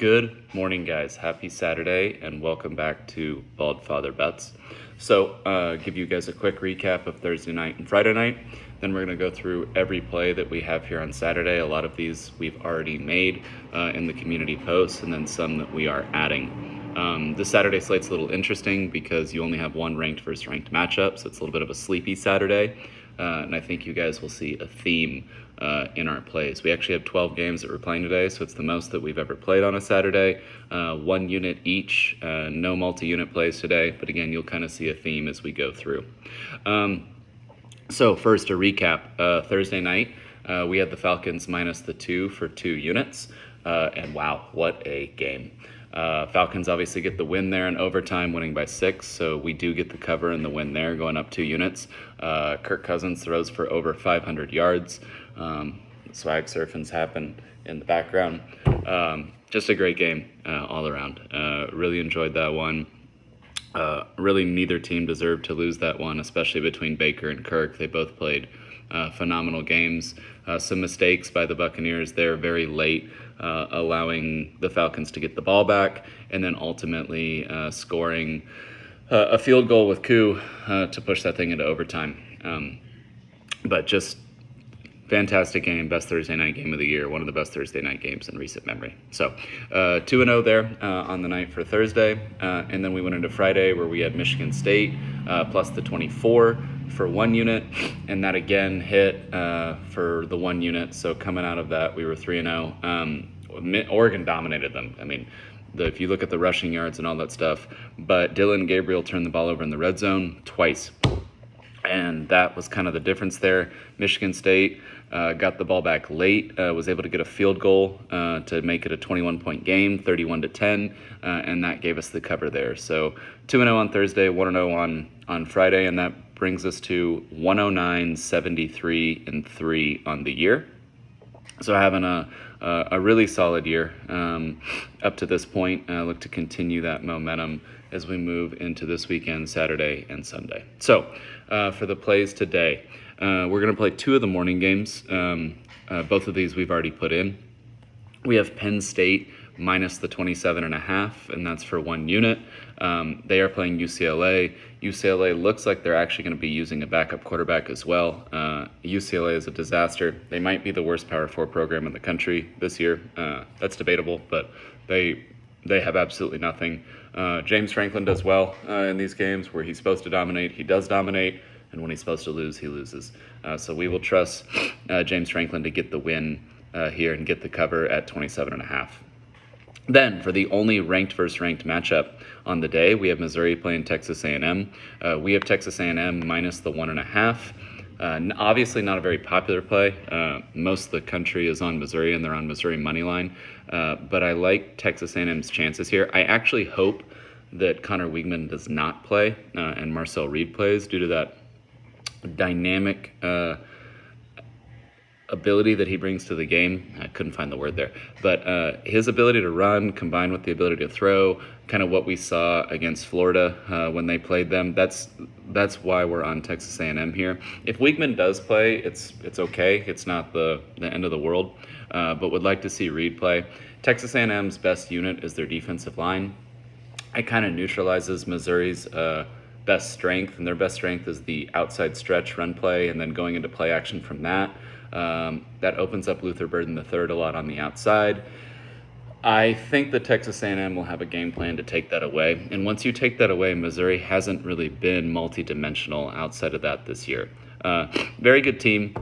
Good morning, guys. Happy Saturday, and welcome back to Bald Father Bets. So, give you guys a quick recap of Thursday night and Friday night. Then we're going to go through every play that we have here on Saturday. A lot of these we've already made in the community posts, and then some that we are adding. The Saturday slate's a little interesting because you only have one ranked versus ranked matchup, so it's a little bit of a sleepy Saturday. And I think you guys will see a theme in our plays. We actually have 12 games that we're playing today, so it's the most that we've ever played on a Saturday. 1 unit each, no multi-unit plays today, but again, you'll kind of see a theme as we go through. So first, a recap. Thursday night, we had the Falcons minus the 2 for 2 units, and wow, what a game. Falcons obviously get the win there in overtime, winning by 6, so we do get the cover and the win there, going up 2 units. Kirk Cousins throws for over 500 yards. Swag surfing's happen in the background. Just a great game all around. Really enjoyed that one. Really neither team deserved to lose that one, especially between Baker and Kirk. They both played phenomenal games. Some mistakes by the Buccaneers there very late, allowing the Falcons to get the ball back, and then ultimately scoring a field goal with Koo to push that thing into overtime. But just fantastic game, best Thursday night game of the year, one of the best Thursday night games in recent memory. So 2-0 there on the night for Thursday. And then we went into Friday where we had Michigan State plus the 24 for 1 unit. And that again hit for the 1 unit. So coming out of that, we were 3-0. Oregon dominated them. I mean, if you look at the rushing yards and all that stuff, but Dillon Gabriel turned the ball over in the red zone twice. And that was kind of the difference there. Michigan State got the ball back late, was able to get a field goal to make it a 21-point game, 31-10, and that gave us the cover there. So 2-0 on Thursday, 1-0 on Friday, and that brings us to 109, 73, and 3 on the year. So having a really solid year up to this point. Look to continue that momentum as we move into this weekend, Saturday and Sunday. So for the plays today, we're going to play 2 of the morning games. Both of these we've already put in. We have Penn State minus the 27.5, and that's for 1 unit. They are playing UCLA. UCLA looks like they're actually going to be using a backup quarterback as well. UCLA is a disaster. They might be the worst Power 4 program in the country this year. That's debatable, but they have absolutely nothing. James Franklin does well in these games where he's supposed to dominate. He does dominate, and when he's supposed to lose, he loses. So we will trust James Franklin to get the win here and get the cover at 27.5. Then, for the only ranked versus ranked matchup on the day, we have Missouri playing Texas A&M. We have Texas A&M minus the 1.5. Obviously not a very popular play. Most of the country is on Missouri, and they're on Missouri money line. But I like Texas A&M's chances here. I actually hope that Connor Weigman does not play and Marcel Reed plays due to that dynamic ability that he brings to the game. I couldn't find the word there, but his ability to run combined with the ability to throw, kind of what we saw against Florida when they played them. That's why we're on Texas A&M here. If Weigman does play, it's okay. It's not the end of the world, but would like to see Reed play. Texas A&M's best unit is their defensive line. It kind of neutralizes Missouri's best strength, and their best strength is the outside stretch run play, and then going into play action from that. That opens up Luther Burden III a lot on the outside. I think that Texas A&M will have a game plan to take that away. And once you take that away, Missouri hasn't really been multi-dimensional outside of that this year. Very good team,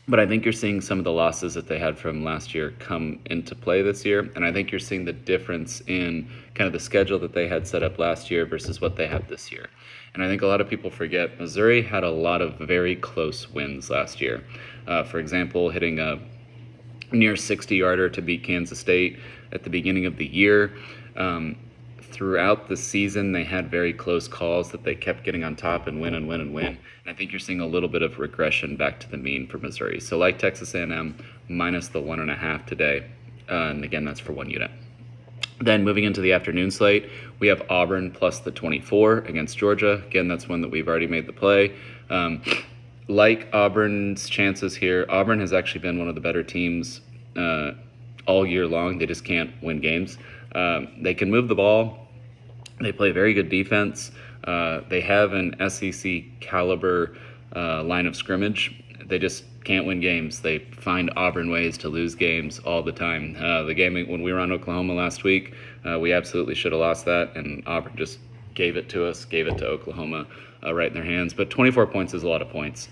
but I think you're seeing some of the losses that they had from last year come into play this year. And I think you're seeing the difference in kind of the schedule that they had set up last year versus what they have this year. And I think a lot of people forget Missouri had a lot of very close wins last year. For example, hitting a near 60-yarder to beat Kansas State at the beginning of the year. Throughout the season, they had very close calls that they kept getting on top and win and win and win. And I think you're seeing a little bit of regression back to the mean for Missouri. So like Texas A&M, minus the 1.5 today. And again, that's for 1 unit. Then moving into the afternoon slate, we have Auburn plus the 24 against Georgia. Again, that's one that we've already made the play. Like Auburn's chances here, Auburn has actually been one of the better teams all year long. They just can't win games. They can move the ball. They play very good defense. They have an SEC caliber line of scrimmage. They just can't win games. They find Auburn ways to lose games all the time. The game when we were on Oklahoma last week, we absolutely should have lost that, and Auburn just gave it to us, gave it to Oklahoma right in their hands. But 24 points is a lot of points.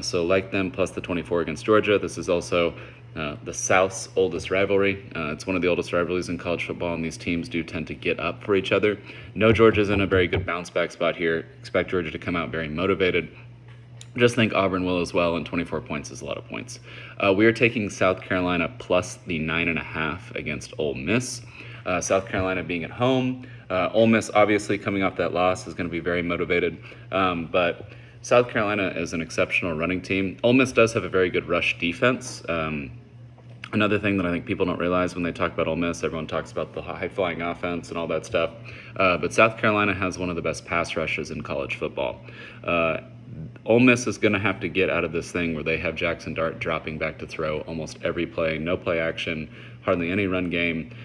So like them, plus the 24 against Georgia, this is also the South's oldest rivalry. It's one of the oldest rivalries in college football, and these teams do tend to get up for each other. No, Georgia's in a very good bounce back spot here. Expect Georgia to come out very motivated. Just think Auburn will as well, and 24 points is a lot of points. We are taking South Carolina plus the 9.5 against Ole Miss. South Carolina being at home. Ole Miss obviously coming off that loss is going to be very motivated, but South Carolina is an exceptional running team. Ole Miss does have a very good rush defense. Another thing that I think people don't realize when they talk about Ole Miss, everyone talks about the high-flying offense and all that stuff, but South Carolina has one of the best pass rushes in college football. Ole Miss is going to have to get out of this thing where they have Jackson Dart dropping back to throw almost every play, no play action, hardly any run game.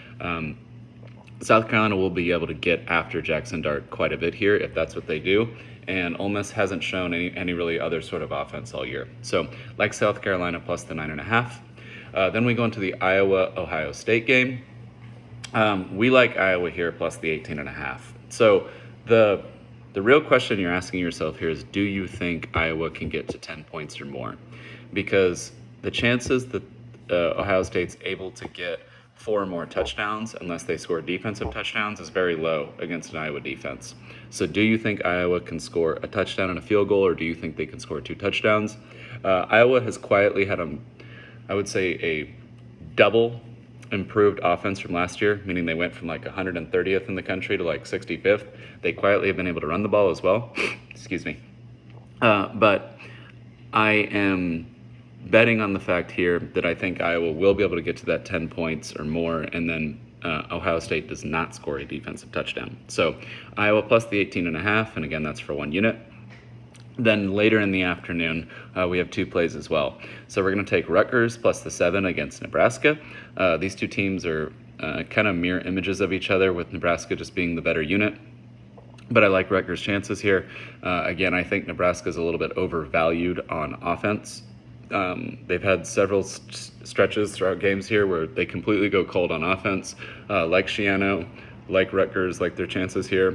South Carolina will be able to get after Jackson Dart quite a bit here if that's what they do, and Ole Miss hasn't shown any really other sort of offense all year. So like South Carolina plus the 9.5. Then we go into the Iowa-Ohio State game. We like Iowa here plus the 18.5. So the real question you're asking yourself here is, do you think Iowa can get to 10 points or more? Because the chances that Ohio State's able to get 4 or more touchdowns unless they score defensive touchdowns is very low against an Iowa defense. So do you think Iowa can score a touchdown and a field goal, or do you think they can score 2 touchdowns? Iowa has quietly had I would say a double improved offense from last year, meaning they went from like 130th in the country to like 65th. They quietly have been able to run the ball as well. Excuse me. But I am betting on the fact here that I think Iowa will be able to get to that 10 points or more, and then Ohio State does not score a defensive touchdown. So Iowa plus the 18.5, and again, that's for 1 unit. Then later in the afternoon, we have 2 plays as well. So we're going to take Rutgers plus the 7 against Nebraska. These 2 teams are kind of mirror images of each other, with Nebraska just being the better unit. But I like Rutgers' chances here. Again, I think Nebraska is a little bit overvalued on offense. They've had several stretches throughout games here where they completely go cold on offense, like Schiano, like Rutgers, like their chances here.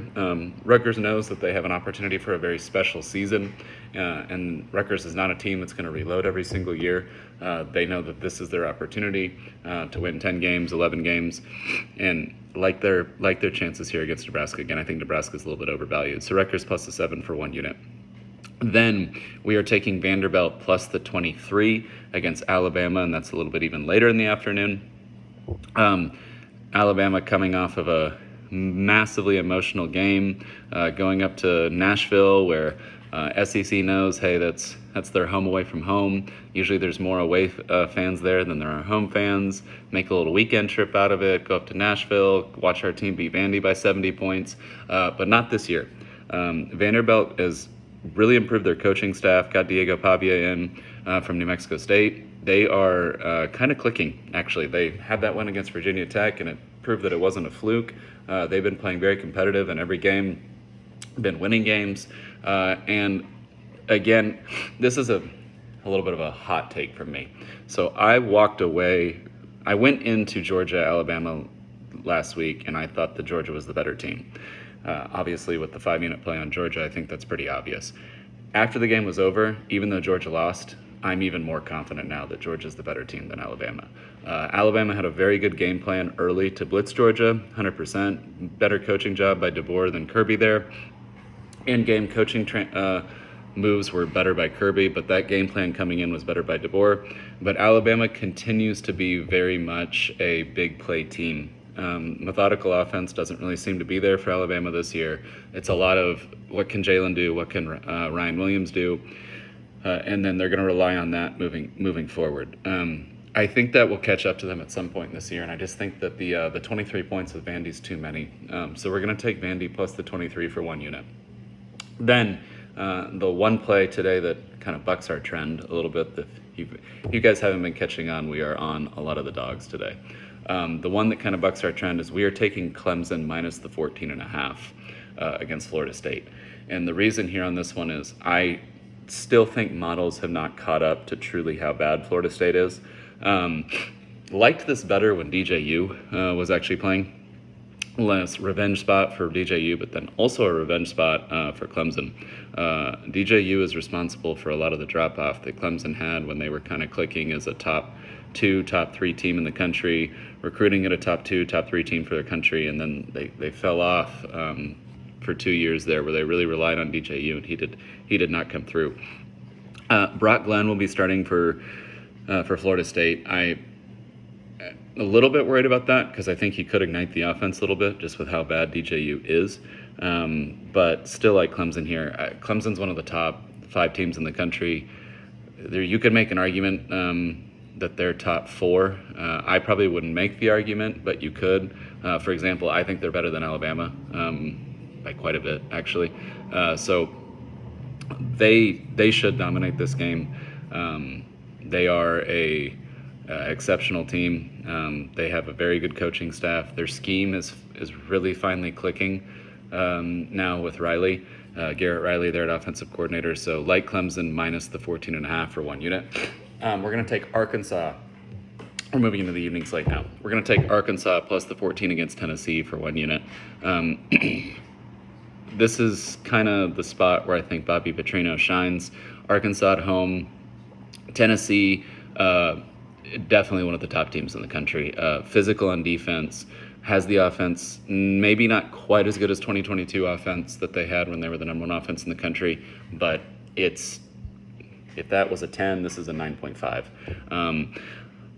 Rutgers knows that they have an opportunity for a very special season, and Rutgers is not a team that's going to reload every single year. They know that this is their opportunity to win 10 games, 11 games, and like their chances here against Nebraska. Again, I think Nebraska is a little bit overvalued. So Rutgers plus the 7 for 1 unit. Then we are taking Vanderbilt plus the 23 against Alabama, and that's a little bit even later in the afternoon. Alabama coming off of a massively emotional game, going up to Nashville, where SEC knows, hey, that's their home away from home. Usually there's more away fans there than there are home fans. Make a little weekend trip out of it, go up to Nashville, watch our team beat Vandy by 70 points, but not this year. Vanderbilt has really improved their coaching staff, got Diego Pavia in from New Mexico State. They are kind of clicking, actually. They had that win against Virginia Tech, and it proved that it wasn't a fluke. They've been playing very competitive in every game, been winning games. And again, this is a little bit of a hot take from me. So I went into Georgia, Alabama last week, and I thought that Georgia was the better team. Obviously, with the 5-unit play on Georgia, I think that's pretty obvious. After the game was over, even though Georgia lost, I'm even more confident now that Georgia's the better team than Alabama. Alabama had a very good game plan early to blitz Georgia, 100%. Better coaching job by DeBoer than Kirby there. In-game coaching moves were better by Kirby, but that game plan coming in was better by DeBoer. But Alabama continues to be very much a big play team. Methodical offense doesn't really seem to be there for Alabama this year. It's a lot of what can Jalen do, what can Ryan Williams do, and then they're going to rely on that moving forward. I think that will catch up to them at some point this year, and I just think that the 23 points with Vandy's too many. So we're going to take Vandy plus the 23 for 1 unit. Then the one play today that kind of bucks our trend a little bit, if you guys haven't been catching on, we are on a lot of the dogs today. The one that kind of bucks our trend is we are taking Clemson minus the 14.5 against Florida State. And the reason here on this one is I still think models have not caught up to truly how bad Florida State is. Liked this better when DJU was actually playing. Less revenge spot for DJU, but then also a revenge spot for Clemson. DJU is responsible for a lot of the drop-off that Clemson had when they were kind of clicking as a top 2, top 3 team in the country, recruiting at a top 2, top 3 team for their country, and then they fell off for 2 years there where they really relied on DJU, and he did not come through. Brock Glenn will be starting for Florida State. A little bit worried about that because I think he could ignite the offense a little bit just with how bad DJU is. But still like Clemson here. Clemson's one of the top 5 teams in the country. You could make an argument that they're top 4. I probably wouldn't make the argument, but you could. For example, I think they're better than Alabama by quite a bit, actually. So they should dominate this game. They are a exceptional team. They have a very good coaching staff. Their scheme is really finally clicking now with Riley, Garrett Riley, their offensive coordinator. So like Clemson minus the 14.5 for 1 unit. We're going to take Arkansas. We're moving into the evening slate now. We're going to take Arkansas plus the 14 against Tennessee for 1 unit. This is kind of the spot where I think Bobby Petrino shines. Arkansas at home. Tennessee, definitely one of the top teams in the country. Physical on defense, has the offense, maybe not quite as good as 2022 offense that they had when they were the number 1 offense in the country, but if that was a 10, this is a 9.5.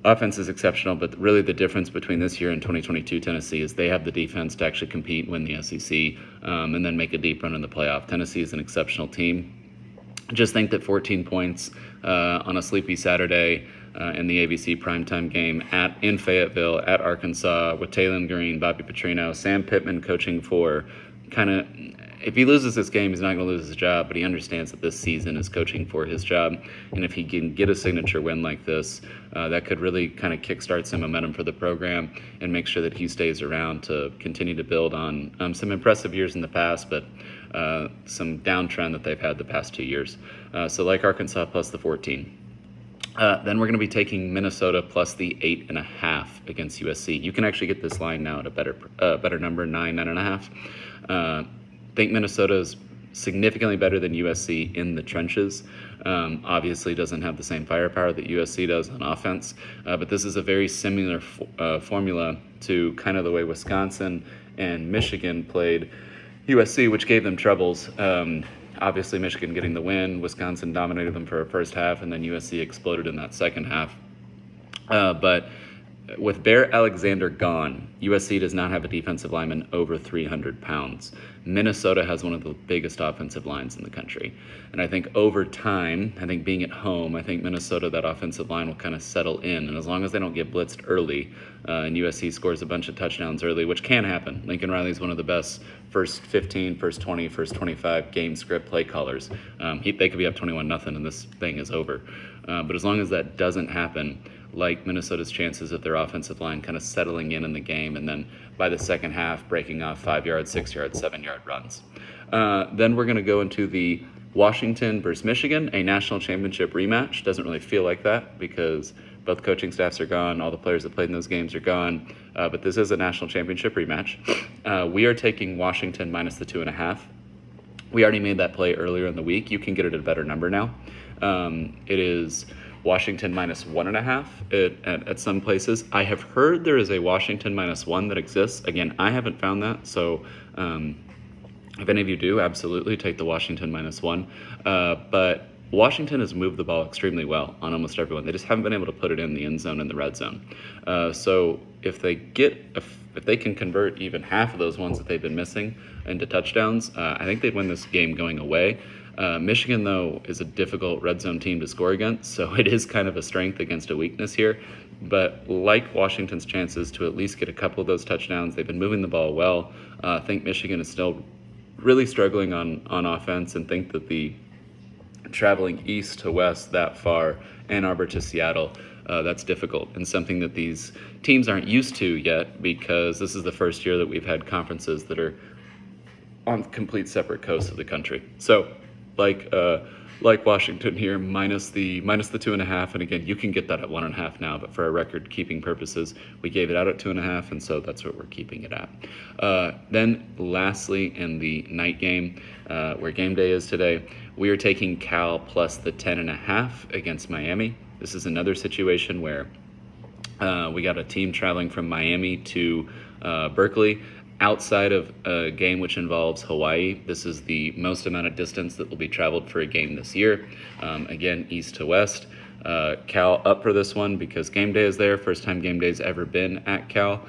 Offense is exceptional, but really the difference between this year and 2022 Tennessee is they have the defense to actually compete, win the SEC, and then make a deep run in the playoff. Tennessee is an exceptional team. Just think that 14 points on a sleepy Saturday in the ABC primetime game in Fayetteville at Arkansas with Taylor Green, Bobby Petrino, Sam Pittman coaching for if he loses this game, he's not going to lose his job, but he understands that this season is coaching for his job. And if he can get a signature win like this, that could really kind of kickstart some momentum for the program and make sure that he stays around to continue to build on some impressive years in the past, but some downtrend that they've had the past 2 years. So like Arkansas plus the 14. Then we're going to be taking Minnesota plus the 8.5 against USC. You can actually get this line now at a better number, 9.5. Think Minnesota is significantly better than USC in the trenches. Obviously doesn't have the same firepower that USC does on offense, but this is a very similar formula to kind of the way Wisconsin and Michigan played USC, which gave them troubles. Obviously, Michigan getting the win. Wisconsin dominated them for a first half, and then USC exploded in that second half. But with Bear Alexander gone, USC does not have a defensive lineman over 300 pounds. Minnesota has one of the biggest offensive lines in the country. And I think over time, being at home, I think Minnesota, that offensive line will kind of settle in. And as long as they don't get blitzed early, and USC scores a bunch of touchdowns early, which can happen. Lincoln Riley is one of the best first 15, first 20, first 25 game script play callers. They could be up 21-0 and this thing is over. But as long as that doesn't happen, like Minnesota's chances of their offensive line kind of settling in the game, and then by the second half breaking off 5-yard, 6-yard, 7-yard runs. Then we're going to go into the Washington versus Michigan, a national championship rematch. Doesn't really feel like that because both coaching staffs are gone, all the players that played in those games are gone, but this is a national championship rematch. We are taking Washington minus the 2.5. We already made that play earlier in the week. You can get it at a better number now. It is Washington minus 1.5 at some places. I have heard there is a Washington minus 1 that exists. Again, I haven't found that, so if any of you do, absolutely take the Washington minus 1. But Washington has moved the ball extremely well on almost everyone. They just haven't been able to put it in the end zone and the red zone. So if they can convert even half of those ones that they've been missing into touchdowns, I think they'd win this game going away. Michigan, though, is a difficult red zone team to score against, so it is kind of a strength against a weakness here. But like Washington's chances to at least get a couple of those touchdowns, they've been moving the ball well. I think Michigan is still really struggling on offense, and think that the traveling east to west that far, Ann Arbor to Seattle, that's difficult and something that these teams aren't used to yet, because this is the first year that we've had conferences that are on complete separate coasts of the country. So, like Washington here, minus the 2.5, and again, you can get that at 1.5 now, but for our record keeping purposes, we gave it out at 2.5, and so that's what we're keeping it at. Then, lastly, in the night game, where game day is today, we are taking Cal plus the 10.5 against Miami. This is another situation where we got a team traveling from Miami to Berkeley. Outside of a game which involves Hawaii, this is the most amount of distance that will be traveled for a game this year. Again, east to west. Cal up for this one because game day is there. First time game day's ever been at Cal.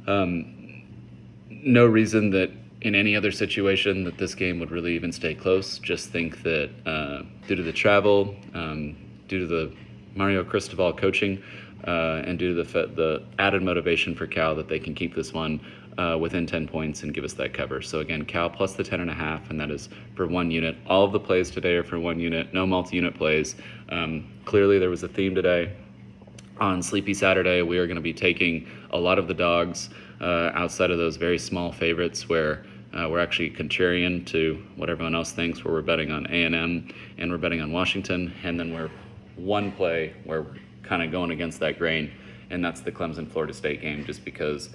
No reason that in any other situation that this game would really even stay close. Just think that due to the travel, due to the Mario Cristobal coaching, and due to the added motivation for Cal that they can keep this one within 10 points and give us that cover. So again, Cal plus the 10.5, and that is for 1 unit. All of the plays today are for 1 unit, no multi-unit plays. Clearly there was a theme today. On Sleepy Saturday, we are going to be taking a lot of the dogs outside of those very small favorites where we're actually contrarian to what everyone else thinks, where we're betting on A&M and we're betting on Washington, and then we're one play where we're kind of going against that grain, and that's the Clemson-Florida State game, just because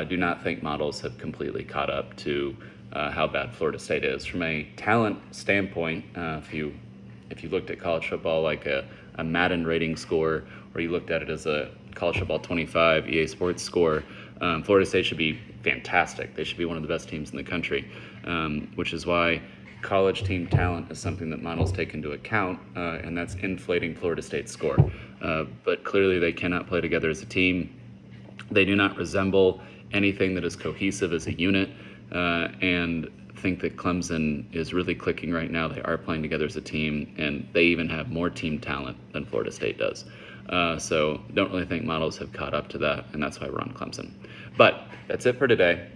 do not think models have completely caught up to how bad Florida State is. From a talent standpoint, if you looked at college football like a Madden rating score, or you looked at it as a college football 25 EA Sports score, Florida State should be fantastic. They should be one of the best teams in the country, which is why college team talent is something that models take into account, and that's inflating Florida State's score. But clearly they cannot play together as a team. They do not resemble anything that is cohesive as a unit, and think that Clemson is really clicking right now. They are playing together as a team, and they even have more team talent than Florida State does. So don't really think models have caught up to that, and that's why we're on Clemson. But that's it for today.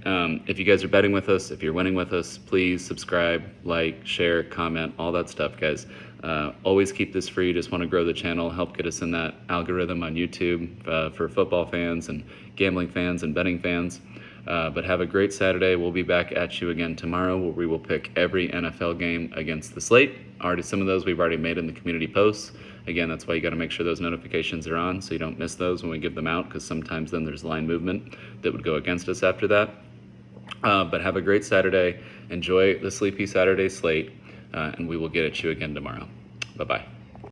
If you guys are betting with us, if you're winning with us, please subscribe, like, share, comment, all that stuff, guys. Always keep this free. Just want to grow the channel, help get us in that algorithm on YouTube for football fans and gambling fans and betting fans. But have a great Saturday. We'll be back at you again tomorrow, where we will pick every NFL game against the slate. Some of those we've already made in the community posts. Again, that's why you got to make sure those notifications are on so you don't miss those when we give them out, because sometimes then there's line movement that would go against us after that. But have a great Saturday. Enjoy the Sleepy Saturday slate, and we will get at you again tomorrow. Bye-bye.